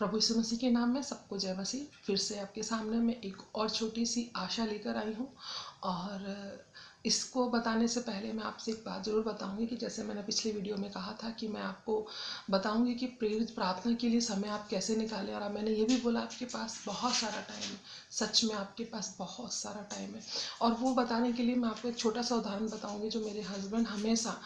प्रभु यीशु मसीह के नाम में सबको जय मसीह। फिर से आपके सामने मैं एक और छोटी सी आशा लेकर आई हूँ। और इसको बताने से पहले मैं आपसे एक बात ज़रूर बताऊंगी कि जैसे मैंने पिछले वीडियो में कहा था कि मैं आपको बताऊंगी कि प्रेरित प्रार्थना के लिए समय आप कैसे निकालें। और मैंने ये भी बोला आपके पास बहुत सारा टाइम है, सच में आपके पास बहुत सारा टाइम है। और वो बताने के लिए मैं आपको एक छोटा सा उदाहरण बताऊंगी जो मेरे हस्बैंड हमेशा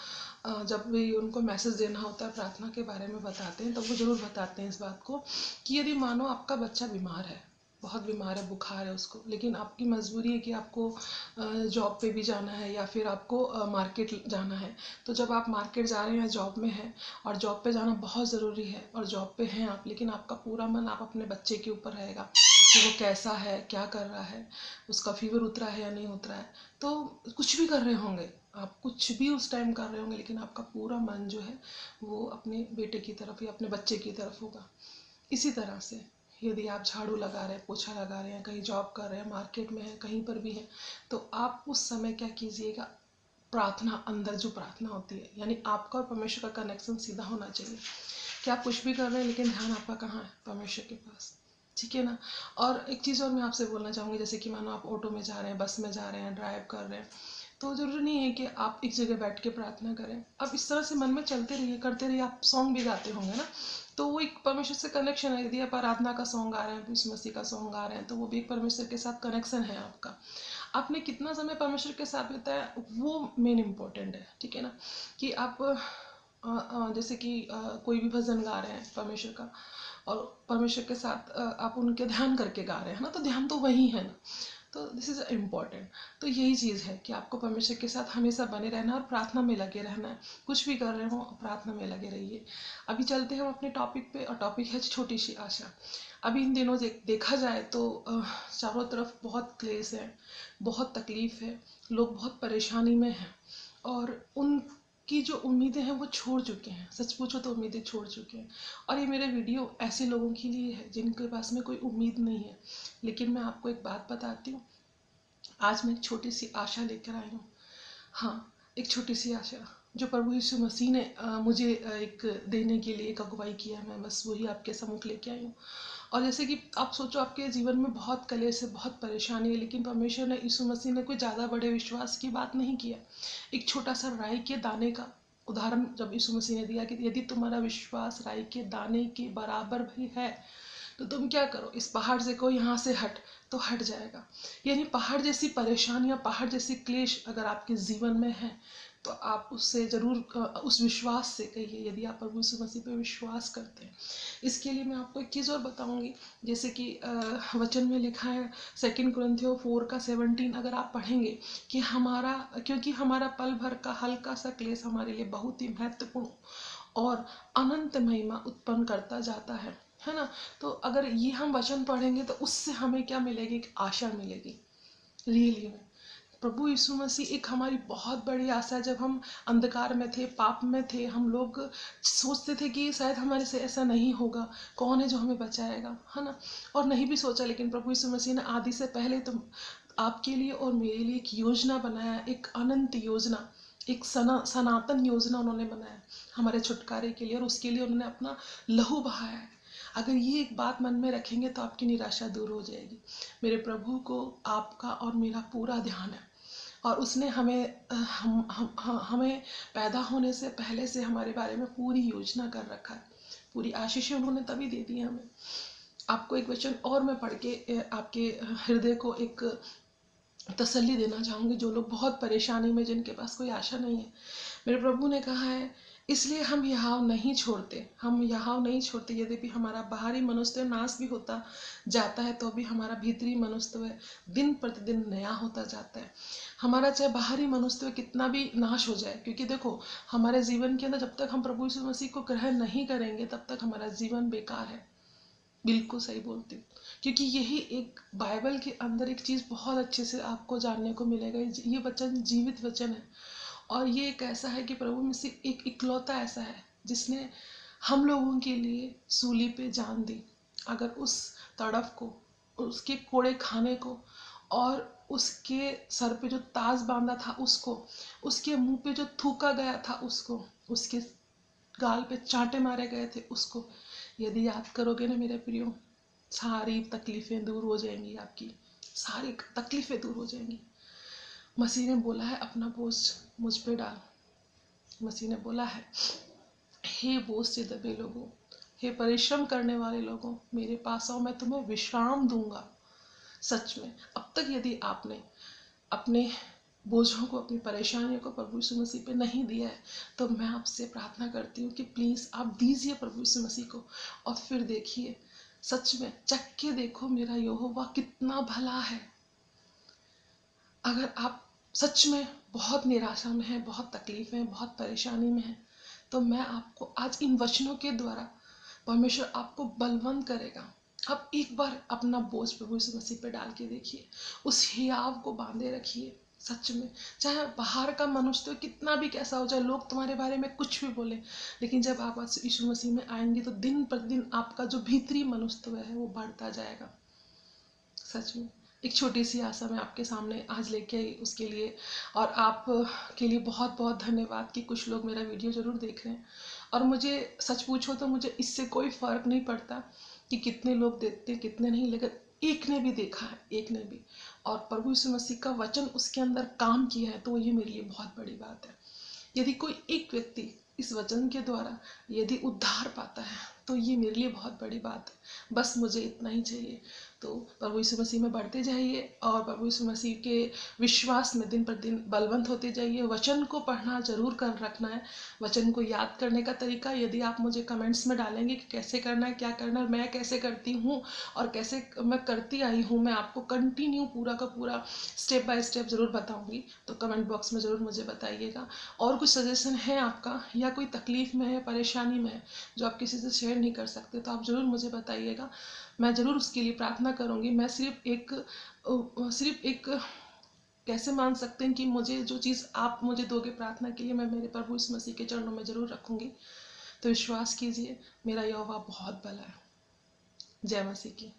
जब भी उनको मैसेज देना होता है प्रार्थना के बारे में बताते हैं, तो वो ज़रूर बताते हैं इस बात को कि यदि मानो आपका बच्चा बीमार है, बहुत बीमार है, बुखार है उसको, लेकिन आपकी मजबूरी है कि आपको जॉब पे भी जाना है या फिर आपको मार्केट जाना है। तो जब आप मार्केट जा रहे हैं, जॉब में हैं और जॉब पे जाना बहुत ज़रूरी है और जॉब पे हैं आप, लेकिन आपका पूरा मन आप अपने बच्चे के ऊपर रहेगा कि वो कैसा है, क्या कर रहा है, उसका फीवर उतरा है या नहीं उतरा है। तो कुछ भी कर रहे होंगे आप, कुछ भी उस टाइम कर रहे होंगे, लेकिन आपका पूरा मन जो है वो अपने बेटे की तरफ या अपने बच्चे की तरफ होगा। इसी तरह से यदि आप झाड़ू लगा रहे हैं, पोछा लगा रहे हैं, कहीं जॉब कर रहे हैं, मार्केट में हैं, कहीं पर भी हैं, तो आप उस समय क्या कीजिएगा, प्रार्थना, अंदर जो प्रार्थना होती है, यानी आपका और परमेश्वर का कनेक्शन सीधा होना चाहिए कि आप कुछ भी कर रहे हैं लेकिन ध्यान आपका कहाँ है, परमेश्वर के पास। ठीक है ना। और एक चीज़ और मैं आपसे बोलना चाहूँगी, जैसे कि मानो आप ऑटो में जा रहे हैं, बस में जा रहे हैं, ड्राइव कर रहे हैं, तो ज़रूरी नहीं है कि आप एक जगह बैठ के प्रार्थना करें। अब इस तरह से मन में चलते रहिए, करते रहिए। आप सॉन्ग भी गाते होंगे ना, तो वो एक परमेश्वर से कनेक्शन है। यदि आप आराधना का सॉन्ग गा रहे हैं, यीशु मसीह का सॉन्ग गा रहे हैं, तो वो भी एक परमेश्वर के साथ कनेक्शन है आपका। आपने कितना समय परमेश्वर के साथ बिताया वो मेन इम्पोर्टेंट है। ठीक है ना। कि आप जैसे कि कोई भी भजन गा रहे हैं परमेश्वर का और परमेश्वर के साथ आप उनके ध्यान करके गा रहे हैं ना, तो ध्यान तो वही है ना। तो दिस इज़ इम्पॉर्टेंट। तो यही चीज़ है कि आपको परमेश्वर के साथ हमेशा बने रहना और प्रार्थना में लगे रहना है। कुछ भी कर रहे हो प्रार्थना में लगे रहिए। अभी चलते हैं हम अपने टॉपिक पे, और टॉपिक है छोटी सी आशा। अभी इन दिनों देखा जाए तो चारों तरफ बहुत क्लेश है, बहुत तकलीफ है, लोग बहुत परेशानी में हैं और उनकी जो उम्मीदें हैं वो छोड़ चुके हैं। सच पूछो तो उम्मीदें छोड़ चुके हैं। और ये मेरे वीडियो ऐसे लोगों के लिए है जिनके पास में कोई उम्मीद नहीं है। लेकिन मैं आपको एक बात बताती हूँ, आज मैं एक छोटी सी आशा लेकर आई हूँ। हाँ, एक छोटी सी आशा जो प्रभु यीशु मसीह ने मुझे एक देने के लिए एक अगुवाई किया, मैं बस वही आपके सम्मुख लेके आई हूँ। और जैसे कि आप सोचो आपके जीवन में बहुत कलेश है, बहुत परेशानी है, लेकिन परमेश्वर ने, यीशु मसीह ने कोई ज़्यादा बड़े विश्वास की बात नहीं किया। एक छोटा सा राई के दाने का उदाहरण जब यीशु मसीह ने दिया कि यदि तुम्हारा विश्वास राई के दाने के बराबर भी है तो तुम क्या करो, इस पहाड़ से को यहाँ से हट, तो हट जाएगा। यानी पहाड़ जैसी परेशानियां, पहाड़ जैसी क्लेश अगर आपके जीवन में है तो आप उससे ज़रूर उस विश्वास से कहिए, यदि आप प्रभु यीशु मसीह पे विश्वास करते हैं। इसके लिए मैं आपको एक चीज़ और बताऊंगी, जैसे कि वचन में लिखा है 2 कुरिन्थियों 4:17, अगर आप पढ़ेंगे कि हमारा, क्योंकि हमारा पल भर का हल्का सा क्लेश हमारे लिए बहुत ही महत्वपूर्ण और अनंत महिमा उत्पन्न करता जाता है ना। तो अगर ये हम वचन पढ़ेंगे तो उससे हमें क्या मिलेगी, एक आशा मिलेगी। रियली में प्रभु यीशु मसीह एक हमारी बहुत बड़ी आशा है। जब हम अंधकार में थे, पाप में थे, हम लोग सोचते थे कि शायद हमारे से ऐसा नहीं होगा, कौन है जो हमें बचाएगा, है ना। और नहीं भी सोचा, लेकिन प्रभु यीशु मसीह ने आदि से पहले तो आपके लिए और मेरे लिए एक योजना बनाया, एक अनंत योजना, एक सनातन योजना उन्होंने बनाया हमारे छुटकारे के लिए, और उसके लिए उन्होंने अपना लहू बहाया है। अगर ये एक बात मन में रखेंगे तो आपकी निराशा दूर हो जाएगी। मेरे प्रभु को आपका और मेरा पूरा ध्यान है, और उसने हमें हमें पैदा होने से पहले से हमारे बारे में पूरी योजना कर रखा है। पूरी आशीषें उन्होंने तभी दे दी हमें। आपको एक वचन और मैं पढ़ के आपके हृदय को एक तसल्ली देना चाहूँगी, जो लोग बहुत परेशानी में, जिनके पास कोई आशा नहीं है। मेरे प्रभु ने कहा है, इसलिए हम यहाव नहीं छोड़ते, हम यहाव नहीं छोड़ते। यद्यपि हमारा बाहरी मनुष्य नाश भी होता जाता है, तो भी हमारा भीतरी मनुष्य दिन प्रतिदिन नया होता जाता है। हमारा चाहे बाहरी मनुष्य कितना भी नाश हो जाए, क्योंकि देखो हमारे जीवन के अंदर जब तक हम प्रभु यीशु मसीह को ग्रहण नहीं करेंगे तब तक हमारा जीवन बेकार है। बिल्कुल सही बोलती हूँ, क्योंकि यही एक बाइबल के अंदर एक चीज़ बहुत अच्छे से आपको जानने को मिलेगा। ये वचन जीवित वचन है, और ये एक ऐसा है कि प्रभु में से एक इकलौता ऐसा है जिसने हम लोगों के लिए सूली पे जान दी। अगर उस तड़फ को, उसके कोड़े खाने को, और उसके सर पे जो ताज बांधा था उसको, उसके मुंह पे जो थूका गया था उसको, उसके गाल पे चांटे मारे गए थे उसको, यदि याद करोगे ना मेरे प्रियो, सारी तकलीफ़ें दूर हो जाएंगी, आपकी सारी तकलीफ़ें दूर हो जाएंगी। मसीह ने बोला है अपना बोझ मुझ पे डाल। मसीह ने बोला है, हे बोझ से दबे लोगों, हे परिश्रम करने वाले लोगों, मेरे पास आओ, मैं तुम्हें विश्राम दूंगा। सच में अब तक यदि आपने अपने बोझों को, अपनी परेशानियों को प्रभु यीशु मसीह पे नहीं दिया है, तो मैं आपसे प्रार्थना करती हूँ कि प्लीज़ आप दीजिए प्रभु यीशु मसीह को। और फिर देखिए, सच में चख के देखो मेरा यहोवा कितना भला है। अगर आप सच में बहुत निराशा में हैं, बहुत तकलीफ में, बहुत परेशानी में हैं, तो मैं आपको आज इन वचनों के द्वारा परमेश्वर आपको बलवंत करेगा। आप एक बार अपना बोझ प्रभु यीशु मसीह पे डाल के देखिए, उस हियाव को बांधे रखिए। सच में चाहे बाहर का मनुष्य तो कितना भी कैसा हो जाए, लोग तुम्हारे बारे में कुछ भी बोले, लेकिन जब आप यीशु मसीह में आएंगे तो दिन प्रतिदिन आपका जो भीतरी मनुष्य है वो बढ़ता जाएगा। सच में एक छोटी सी आशा मैं आपके सामने आज लेके आई उसके लिए, और आप के लिए बहुत बहुत धन्यवाद कि कुछ लोग मेरा वीडियो ज़रूर देख रहे हैं। और मुझे सच पूछो तो मुझे इससे कोई फ़र्क नहीं पड़ता कि कितने लोग देखते हैं कितने नहीं, लेकिन एक ने भी देखा है, एक ने भी, और प्रभु यीशु मसीह का वचन उसके अंदर काम किया है, तो ये मेरे लिए बहुत बड़ी बात है। यदि कोई एक व्यक्ति इस वचन के द्वारा यदि उद्धार पाता है, तो ये मेरे लिए बहुत बड़ी बात है। बस मुझे इतना ही चाहिए। तो प्रभु यीशु मसीह में बढ़ते जाइए और प्रभु यीशु मसीह के विश्वास में दिन प्रतिदिन बलवंत होते जाइए। वचन को पढ़ना जरूर कर रखना है। वचन को याद करने का तरीका यदि आप मुझे कमेंट्स में डालेंगे कि कैसे करना है, क्या करना है, मैं कैसे करती हूँ और कैसे मैं करती आई हूँ, मैं आपको कंटिन्यू पूरा का पूरा स्टेप बाय स्टेप ज़रूर बताऊँगी। तो कमेंट बॉक्स में ज़रूर मुझे बताइएगा। और कुछ सजेशन है आपका, या कोई तकलीफ़ में है, परेशानी में है, जो आप किसी से शेयर नहीं कर सकते, तो आप ज़रूर मुझे बताइएगा। मैं ज़रूर उसके लिए प्रार्थना करूँगी। मैं सिर्फ एक कैसे मान सकते हैं कि मुझे जो चीज़ आप मुझे दोगे प्रार्थना के लिए, मैं मेरे प्रभु यीशु मसीह के चरणों में ज़रूर रखूँगी। तो विश्वास कीजिए, मेरा यहोवा बहुत भला है। जय मसीह की।